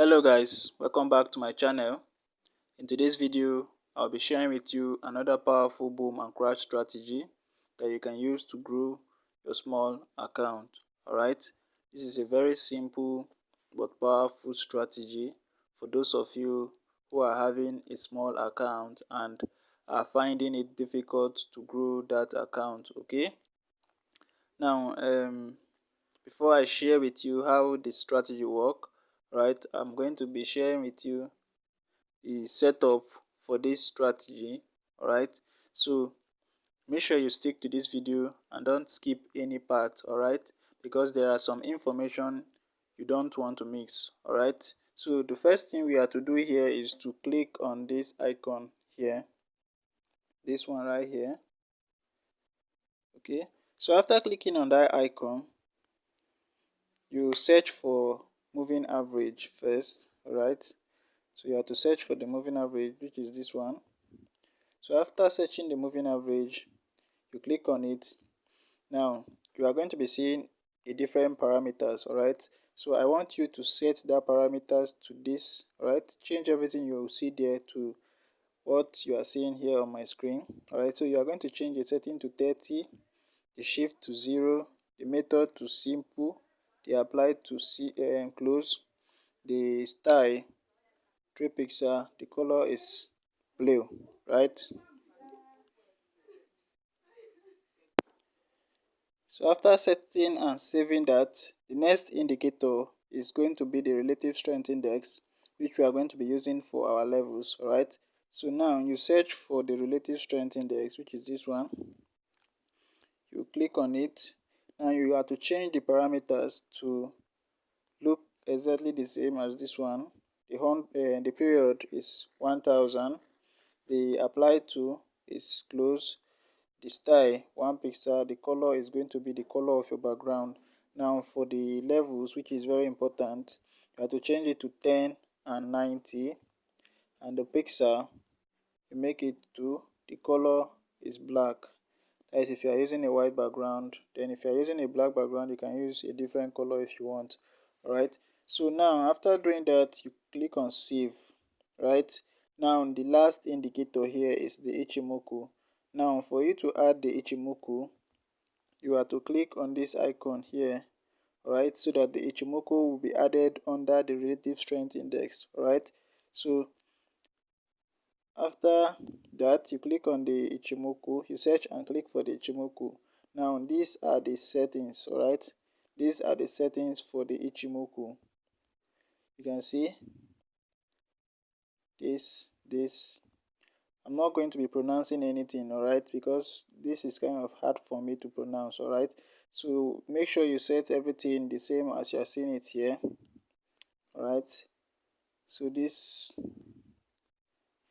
Hello guys, welcome back to my channel. In today's video, I'll be sharing with you another powerful boom and crash strategy that you can use to grow your small account. Alright, this is a very simple but powerful strategy for those of you who are having a small account and are finding it difficult to grow that account. Okay, now before I share with you how the strategy work, right, I'm going to be sharing with you the setup for this strategy. Alright, so make sure you stick to this video and don't skip any part. Alright, because there are some information you don't want to mix. Alright, so the first thing we have to do here is to click on this icon here, this one right here. Okay, so after clicking on that icon, you search for moving average first. Alright, so you have to search for the moving average, which is this one. So after searching the moving average, you click on it. Now you are going to be seeing a different parameters. Alright, so I want you to set that parameters to this. Alright, change everything you see there to what you are seeing here on my screen. Alright, so you are going to change the setting to 30, the shift to 0, the method to simple, the apply to close, the style 3 pixel, the color is blue. Right, so after setting and saving that, the next indicator is going to be the relative strength index, which we are going to be using for our levels. Alright, so now you search for the relative strength index, which is this one. You click on it. Now you have to change the parameters to look exactly the same as this one. The period is 1000, the apply to is close, the style 1 pixel, the color is going to be the color of your background. Now for the levels, which is very important, you have to change it to 10 and 90, and the pixel you make it to the color is black. That is if you are using a white background. Then if you are using a black background, you can use a different color if you want. Alright, so now after doing that, you click on save. Right, now the last indicator here is the Ichimoku. Now for you to add the Ichimoku, you have to click on this icon here. Alright, so that the Ichimoku will be added under the relative strength index. Alright, so after that, you click on the Ichimoku, you search and click for the Ichimoku. Now these are the settings. Alright, these are the settings for the Ichimoku. You can see this. I'm not going to be pronouncing anything, alright, because this is kind of hard for me to pronounce. Alright, so make sure you set everything the same as you are seeing it here. Alright, so this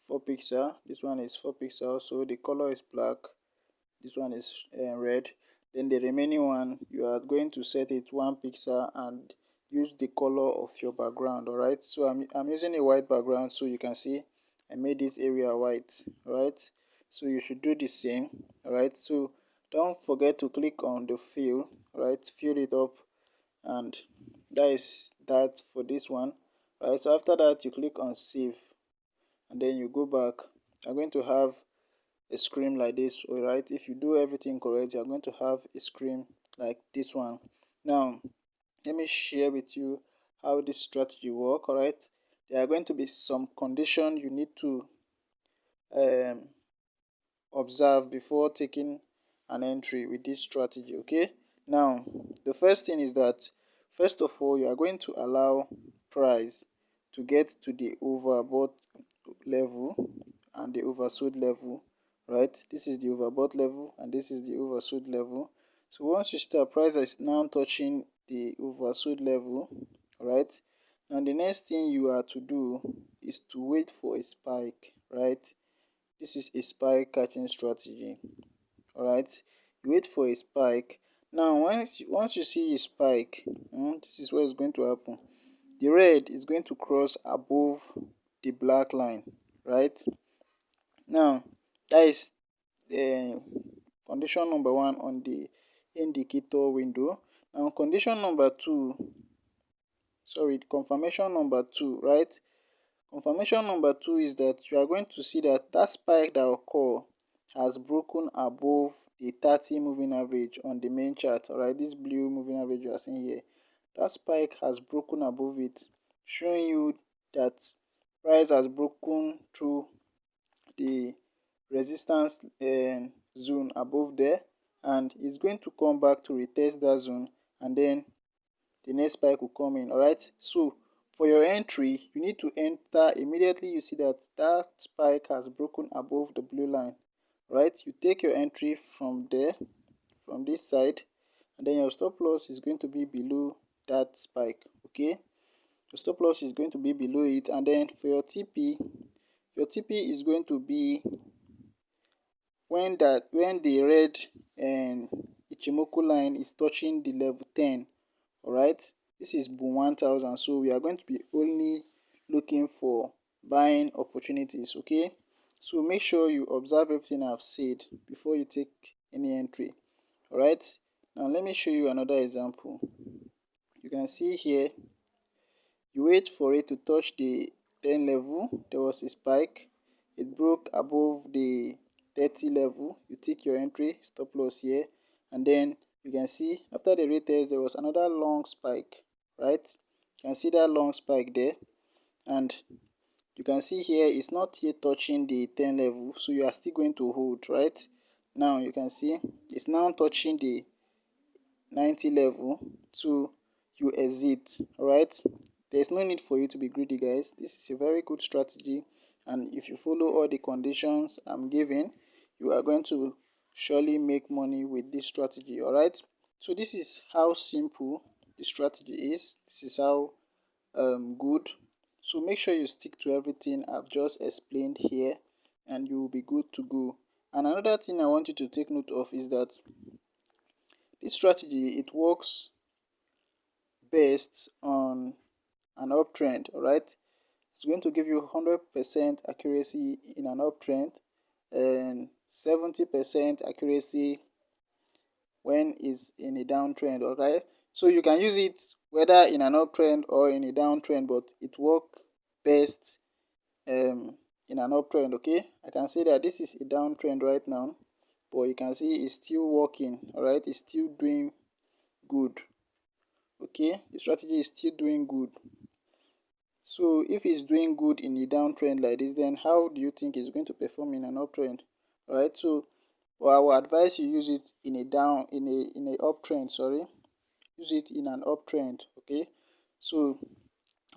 4 pixel, this one is 4 pixel, so the color is black, this one is red. Then the remaining one, you are going to set it 1 pixel and use the color of your background. Alright, so I'm using a white background, so you can see I made this area white. Alright, so you should do the same. Alright, so don't forget to click on the fill. Alright, fill it up, and that is that for this one. Alright, so after that you click on save, and then you go back. You're going to have a screen like this. Alright, if you do everything correct, you're going to have a screen like this one. Now let me share with you how this strategy work. Alright, there are going to be some condition you need to observe before taking an entry with this strategy. Okay, now the first thing is that first of all, you are going to allow price to get to the overbought level and the oversold level. Right, this is the overbought level and this is the oversold level. So once you start, price is now touching the oversold level. Right, now the next thing you are to do is to wait for a spike. Right, this is a spike catching strategy. Alright, you wait for a spike. Now once you see a spike, this is what is going to happen. The red is going to cross above the black line. Right, now that is condition number 1 on the indicator window. Now condition number 2, confirmation number 2, right? Confirmation number 2 is that you are going to see that that spike that occur has broken above the 30 moving average on the main chart. Alright, this blue moving average you are seeing here, that spike has broken above it, showing you that price has broken through the resistance zone above there, and it's going to come back to retest that zone, and then the next spike will come in. Alright, so for your entry, you need to enter immediately you see that that spike has broken above the blue line. Right, you take your entry from there, from this side, and then your stop loss is going to be below that spike. Okay, your stop loss is going to be below it, and then for your TP is going to be when the red Ichimoku line is touching the level 10. Alright, this is boom 1000, so we are going to be only looking for buying opportunities. Okay, so make sure you observe everything I've said before you take any entry. Alright, now let me show you another example. You can see here, you wait for it to touch the 10 level, there was a spike, it broke above the 30 level, you take your entry, stop loss here, and then you can see after the retest there was another long spike, right? You can see that long spike there, and you can see here it's not yet touching the 10 level, so you are still going to hold. Right now you can see it's now touching the 90 level, so you exit. Alright, there's no need for you to be greedy, guys. This is a very good strategy, and if you follow all the conditions I'm giving, you are going to surely make money with this strategy. Alright, so this is how simple the strategy is. This is how good. So make sure you stick to everything I've just explained here, and you will be good to go. And another thing I want you to take note of is that this strategy, it works best on an uptrend. Alright, it's going to give you 100% accuracy in an uptrend and 70% accuracy when it's in a downtrend. Alright, so you can use it whether in an uptrend or in a downtrend, but it works best in an uptrend. Okay, I can say that this is a downtrend right now, but you can see it's still working. Alright, it's still doing good. Okay, the strategy is still doing good. So if it's doing good in a downtrend like this, then how do you think it's going to perform in an uptrend? Alright, so I will advise you use it in a uptrend. Use it in an uptrend. Okay, so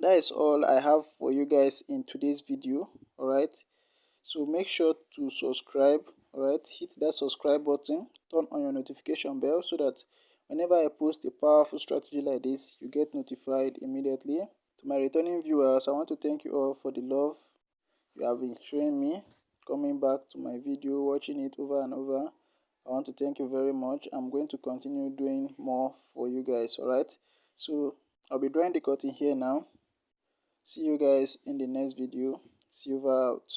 that is all I have for you guys in today's video. Alright, so make sure to subscribe. Alright, hit that subscribe button, turn on your notification bell so that whenever I post a powerful strategy like this, you get notified immediately. To my returning viewers, I want to thank you all for the love you have been showing me, coming back to my video, watching it over and over. I want to thank you very much. I'm going to continue doing more for you guys. Alright, so I'll be drawing the curtain here now. See you guys in the next video. Silver out.